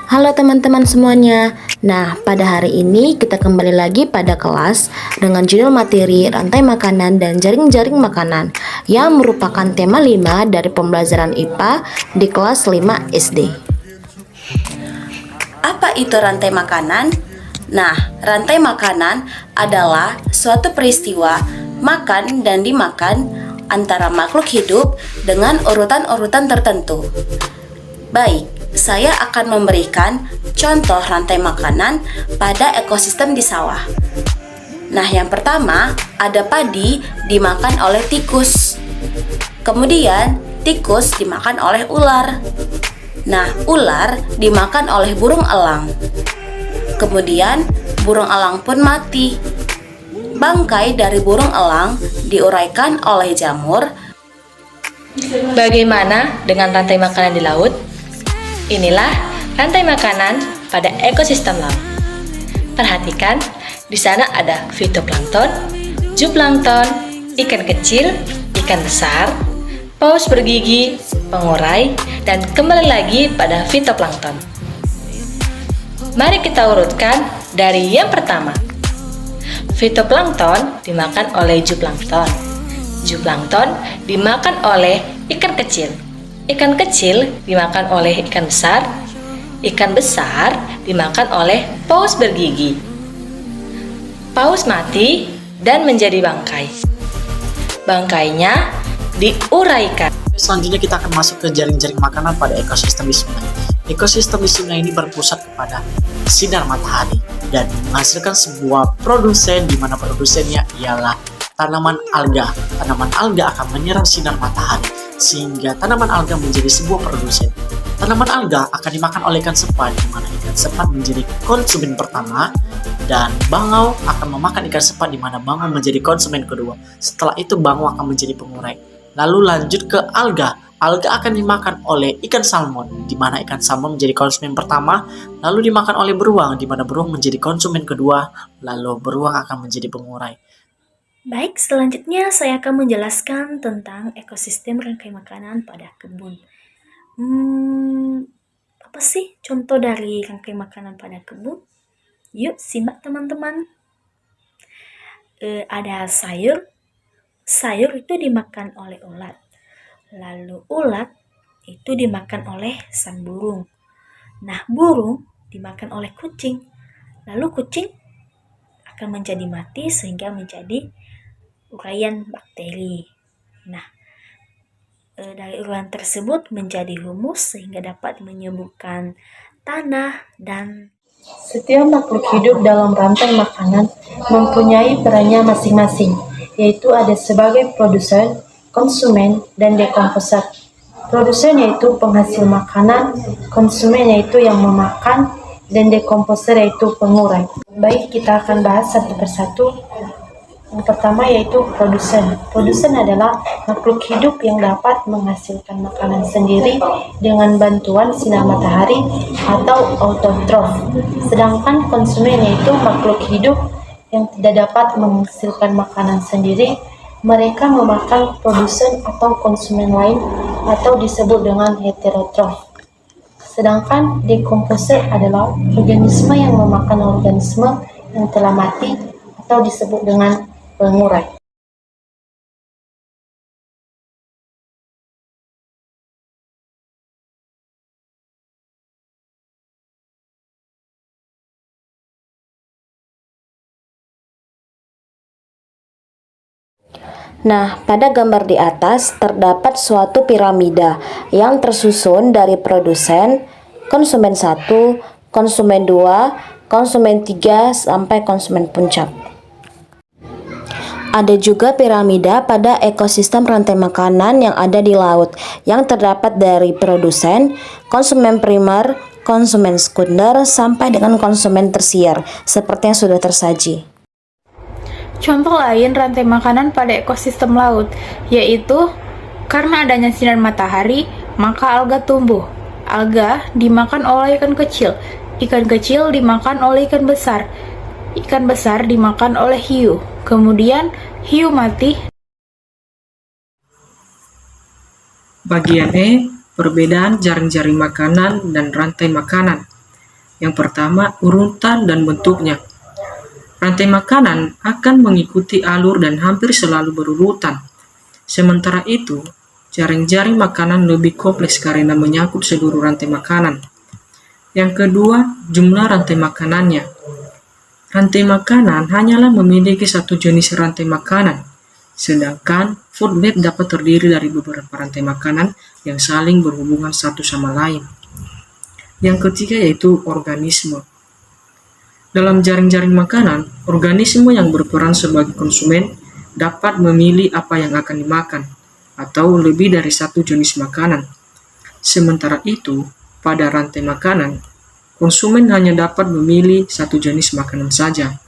Halo teman-teman semuanya. Nah, pada hari ini kita kembali lagi pada kelas dengan judul materi rantai makanan dan jaring-jaring makanan yang merupakan tema 5 dari pembelajaran IPA di kelas 5 SD. Apa itu rantai makanan? Nah, rantai makanan adalah suatu peristiwa makan dan dimakan antara makhluk hidup dengan urutan-urutan tertentu. Baik, saya akan memberikan contoh rantai makanan pada ekosistem di sawah. Nah, yang pertama ada padi dimakan oleh tikus. Kemudian, tikus dimakan oleh ular. Nah, ular dimakan oleh burung elang. Kemudian, burung elang pun mati. Bangkai dari burung elang diuraikan oleh jamur. Bagaimana dengan rantai makanan di laut? Inilah rantai makanan pada ekosistem laut. Perhatikan, di sana ada fitoplankton, zooplankton, ikan kecil, ikan besar, paus bergigi, pengurai, dan kembali lagi pada fitoplankton. Mari kita urutkan dari yang pertama. Fitoplankton dimakan oleh zooplankton. Zooplankton dimakan oleh ikan kecil. Ikan kecil dimakan oleh ikan besar. Ikan besar dimakan oleh paus bergigi. Paus mati dan menjadi bangkai. Bangkainya diuraikan. Selanjutnya kita akan masuk ke jaring-jaring makanan pada ekosistem di sungai. Ekosistem di sungai ini berpusat kepada sinar matahari dan menghasilkan sebuah produsen di mana produsennya ialah tanaman alga. Tanaman alga akan menyerap sinar matahari sehingga tanaman alga menjadi sebuah produsen. Tanaman alga akan dimakan oleh ikan sepat, di mana ikan sepat menjadi konsumen pertama dan bangau akan memakan ikan sepat, di mana bangau menjadi konsumen kedua. Setelah itu bangau akan menjadi pengurai. Lalu lanjut ke alga. Alga akan dimakan oleh ikan salmon, di mana ikan salmon menjadi konsumen pertama, lalu dimakan oleh beruang, di mana beruang menjadi konsumen kedua, lalu beruang akan menjadi pengurai. Baik, selanjutnya saya akan menjelaskan tentang ekosistem rangkai makanan pada kebun. Apa sih contoh dari rangkai makanan pada kebun? Yuk, simak teman-teman. Ada sayur. Sayur itu dimakan oleh ulat. Lalu ulat itu dimakan oleh sang burung. Nah, burung dimakan oleh kucing. Lalu kucing akan menjadi mati sehingga menjadi uraian bakteri. Nah, dari uraian tersebut menjadi humus sehingga dapat menyembuhkan tanah dan setiap makhluk hidup dalam rantai makanan mempunyai perannya masing-masing, yaitu ada sebagai produsen, konsumen, dan dekomposer. Produsen yaitu penghasil makanan, konsumen yaitu yang memakan, dan dekomposer yaitu pengurai. Baik, kita akan bahas satu persatu. Yang pertama yaitu produsen. Produsen adalah makhluk hidup yang dapat menghasilkan makanan sendiri dengan bantuan sinar matahari atau autotrof. Sedangkan konsumen yaitu makhluk hidup yang tidak dapat menghasilkan makanan sendiri. Mereka memakan produsen atau konsumen lain atau disebut dengan heterotrof. Sedangkan dekomposer adalah organisme yang memakan organisme yang telah mati atau disebut dengan pengurai. Nah, pada gambar di atas terdapat suatu piramida yang tersusun dari produsen, konsumen 1, konsumen 2, konsumen 3, sampai konsumen puncak. Ada juga piramida pada ekosistem rantai makanan yang ada di laut, yang terdapat dari produsen, konsumen primer, konsumen sekunder, sampai dengan konsumen tersier, seperti yang sudah tersaji. Contoh lain rantai makanan pada ekosistem laut, yaitu karena adanya sinar matahari, maka alga tumbuh. Alga dimakan oleh ikan kecil dimakan oleh ikan besar dimakan oleh hiu. Kemudian hiu mati. Bagian E, perbedaan jaring-jaring makanan dan rantai makanan. Yang pertama, urutan dan bentuknya. Rantai makanan akan mengikuti alur dan hampir selalu berurutan. Sementara itu, jaring-jaring makanan lebih kompleks karena menyangkut seluruh rantai makanan. Yang kedua, jumlah rantai makanannya. Rantai makanan hanyalah memiliki satu jenis rantai makanan, sedangkan food web dapat terdiri dari beberapa rantai makanan yang saling berhubungan satu sama lain. Yang ketiga yaitu organisme. Dalam jaring-jaring makanan, organisme yang berperan sebagai konsumen dapat memilih apa yang akan dimakan, atau lebih dari satu jenis makanan. Sementara itu, pada rantai makanan, konsumen hanya dapat memilih satu jenis makanan saja.